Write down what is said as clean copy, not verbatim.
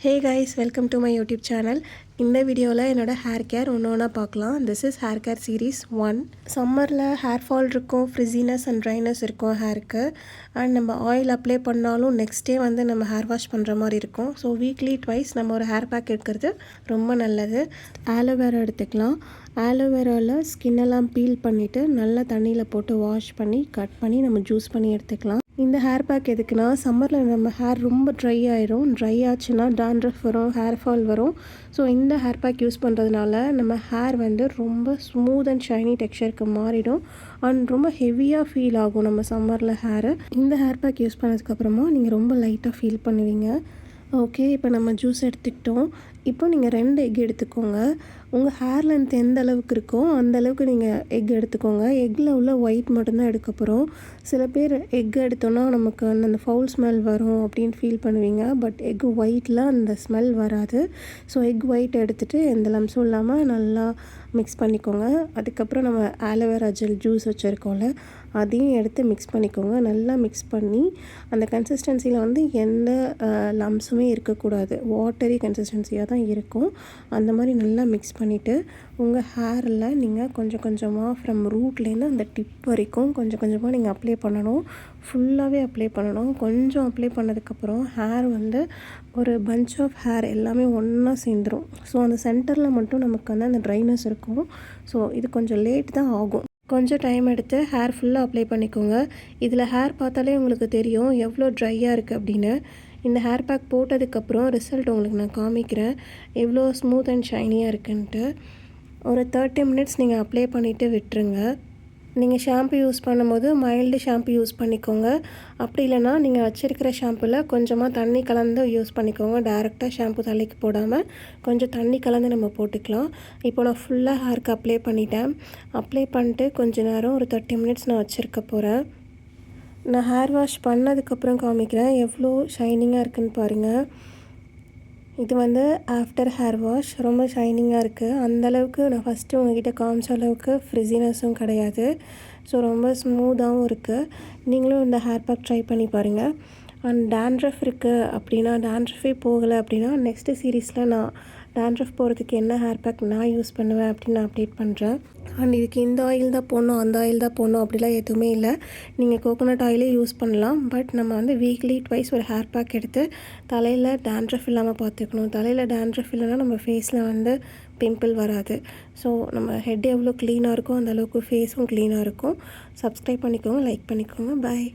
Hey guys, welcome to my YouTube channel. இந்த வீடியோவில் என்னோட ஹேர் கேர் ஒன்று பார்க்கலாம். This is hair care series 1. சம்மரில் ஹேர் ஃபால் இருக்கும், ஃப்ரிஸினஸ் அண்ட் ட்ரைனஸ் இருக்கும் ஹேருக்கு. அண்ட் நம்ம ஆயில் அப்ளை பண்ணாலும் நெக்ஸ்ட் டே வந்து நம்ம ஹேர் வாஷ் பண்ணுற மாதிரி இருக்கும். ஸோ வீக்லி ட்வைஸ் நம்ம ஒரு ஹேர் பேக் எடுக்கிறது ரொம்ப நல்லது. ஆலோவேரா எடுத்துக்கலாம். ஆலோவேராவில் ஸ்கின்னெல்லாம் பீல் பண்ணிவிட்டு நல்லா தண்ணியில் போட்டு வாஷ் பண்ணி கட் பண்ணி நம்ம ஜூஸ் பண்ணி எடுத்துக்கலாம். இந்த ஹேர் பேக் எதுக்குன்னா, சம்மரில் நம்ம ஹேர் ரொம்ப ட்ரை ஆயிரும். ட்ரை ஆச்சுன்னா டாண்ட்ரஃப் வரும், ஹேர் ஃபால் வரும். ஸோ இந்த ஹேர் பேக் யூஸ் பண்ணுறதுனால நம்ம ஹேர் வந்து ரொம்ப ஸ்மூத் அண்ட் ஷைனி டெக்ஸ்சருக்கு மாறிடும். அண்ட் ரொம்ப ஹெவியாக ஃபீல் ஆகும் நம்ம சம்மரில் ஹேரு. இந்த ஹேர் பேக் யூஸ் பண்ணதுக்கப்புறமா நீங்கள் ரொம்ப லைட்டாக ஃபீல் பண்ணுவீங்க. ஓகே, இப்போ நம்ம ஜூஸ் எடுத்துக்கிட்டோம். இப்போ நீங்கள் 2 எக் எடுத்துக்கோங்க. உங்கள் ஹேர் லென்த் எந்த அளவுக்கு இருக்கோ அந்த அளவுக்கு நீங்கள் எக் எடுத்துக்கோங்க. எக்கில் உள்ள ஒயிட் மட்டும்தான் எடுக்க போகிறோம். சில பேர் எக் எடுத்தோன்னா நமக்கு அந்த ஃபவுல் ஸ்மெல் வரும் அப்படின்னு ஃபீல் பண்ணுவீங்க. பட் எக் ஒயிட்டில் அந்த ஸ்மெல் வராது. ஸோ எக் ஒயிட் எடுத்துகிட்டு எந்த லம்ஸும் இல்லாமல் நல்லா மிக்ஸ் பண்ணிக்கோங்க. அதுக்கப்புறம் நம்ம ஆலோவேரா ஜெல் ஜூஸ் வச்சுருக்கோம்ல, அதையும் எடுத்து மிக்ஸ் பண்ணிக்கோங்க. நல்லா மிக்ஸ் பண்ணி அந்த கன்சிஸ்டன்சியில் வந்து எந்த லம்ஸுமே இருக்கக்கூடாது. வாட்டரி கன்சிஸ்டன்சியாக தான் இருக்கும். அந்த மாதிரி நல்லா மிக்ஸ் பண்ணிவிட்டு உங்கள் ஹேரில் நீங்கள் கொஞ்சம் கொஞ்சமாக ஃப்ரம் ரூட்லேருந்து அந்த டிப் வரைக்கும் கொஞ்சம் கொஞ்சமாக நீங்கள் அப்ளை பண்ணணும். ஃபுல்லாகவே அப்ளை பண்ணணும். கொஞ்சம் அப்ளை பண்ணதுக்கப்புறம் ஹேர் வந்து ஒரு பஞ்ச் ஆஃப் ஹேர் எல்லாமே ஒன்றா சேர்ந்துடும். ஸோ அந்த சென்டரில் மட்டும் நமக்கு வந்து அந்த ட்ரைனஸ் இருக்கும். ஸோ இது கொஞ்சம் லேட் தான் ஆகும். கொஞ்சம் டைம் எடுத்து ஹேர் ஃபுல்லாக அப்ளை பண்ணிக்கோங்க. இதில் ஹேர் பார்த்தாலே உங்களுக்கு தெரியும் எவ்வளோ ட்ரையாக இருக்குது அப்படின்னு. இந்த ஹேர் பேக் போட்டதுக்கப்புறம் ரிசல்ட் உங்களுக்கு நான் காமிக்கிறேன் எவ்வளோ ஸ்மூத் அண்ட் ஷைனியாக இருக்குன்ட்டு. ஒரு 30 மினிட்ஸ் நீங்கள் அப்ளை பண்ணிவிட்டு விட்டுருங்க. நீங்கள் ஷாம்பு யூஸ் பண்ணும்போது மைல்டு ஷாம்பு யூஸ் பண்ணிக்கோங்க. அப்படி இல்லைனா நீங்கள் வச்சுருக்கிற ஷாம்பில் கொஞ்சமாக தண்ணி கலந்து யூஸ் பண்ணிக்கோங்க. டைரெக்டாக ஷாம்பு தலைக்கு போடாமல் கொஞ்சம் தண்ணி கலந்து நம்ம போட்டுக்கலாம். இப்போ நான் ஃபுல்லாக ஹேருக்கு அப்ளை பண்ணிட்டேன். அப்ளை பண்ணிட்டு கொஞ்சம் நேரம் ஒரு 30 மினிட்ஸ் நான் வச்சுருக்க போகிறேன். நான் ஹேர் வாஷ் பண்ணதுக்கப்புறம் காமிக்கிறேன் எவ்வளோ ஷைனிங்காக இருக்குதுன்னு பாருங்கள். இது வந்து ஆஃப்டர் ஹேர் வாஷ் ரொம்ப ஷைனிங்காக இருக்குது. அந்தளவுக்கு நான் ஃபஸ்ட்டு உங்கள்கிட்ட காமிச்ச அளவுக்கு ஃப்ரிஸினஸும் கிடையாது. ஸோ ரொம்ப ஸ்மூத்தாகவும் இருக்குது. நீங்களும் இந்த ஹேர் பேக் ட்ரை பண்ணி பாருங்கள். அண்ட் டாண்ட்ரஃப் இருக்குது அப்படின்னா, டாண்ட்ரஃபே போகலை அப்படின்னா நெக்ஸ்ட்டு சீரீஸில் நான் டாண்ட்ரஃப் போகிறதுக்கு என்ன ஹேர் பேக் நான் யூஸ் பண்ணுவேன் அப்படின்னு நான் அப்டேட் பண்ணுறேன். அண்ட் இதுக்கு இந்த ஆயில் தான் போடணும், அந்த ஆயில் தான் போடணும் அப்படிலாம் எதுவுமே இல்லை. நீங்கள் கோகோனட் ஆயிலே யூஸ் பண்ணலாம். பட் நம்ம வந்து வீக்லி ட்வைஸ் ஒரு ஹேர் பேக் எடுத்து தலையில் டாண்ட்ரஃப் இல்லாமல் பார்த்துக்கணும். தலையில் டாண்ட்ரஃப் இல்லைன்னா நம்ம ஃபேஸில் வந்து பிம்பிள் வராது. ஸோ நம்ம ஹெட் எவ்வளோ க்ளீனாக இருக்கோ அந்தளவுக்கு ஃபேஸும் க்ளீனாக இருக்கும். சப்ஸ்கிரைப் பண்ணிக்கோங்க, லைக் பண்ணிக்கோங்க. பாய்.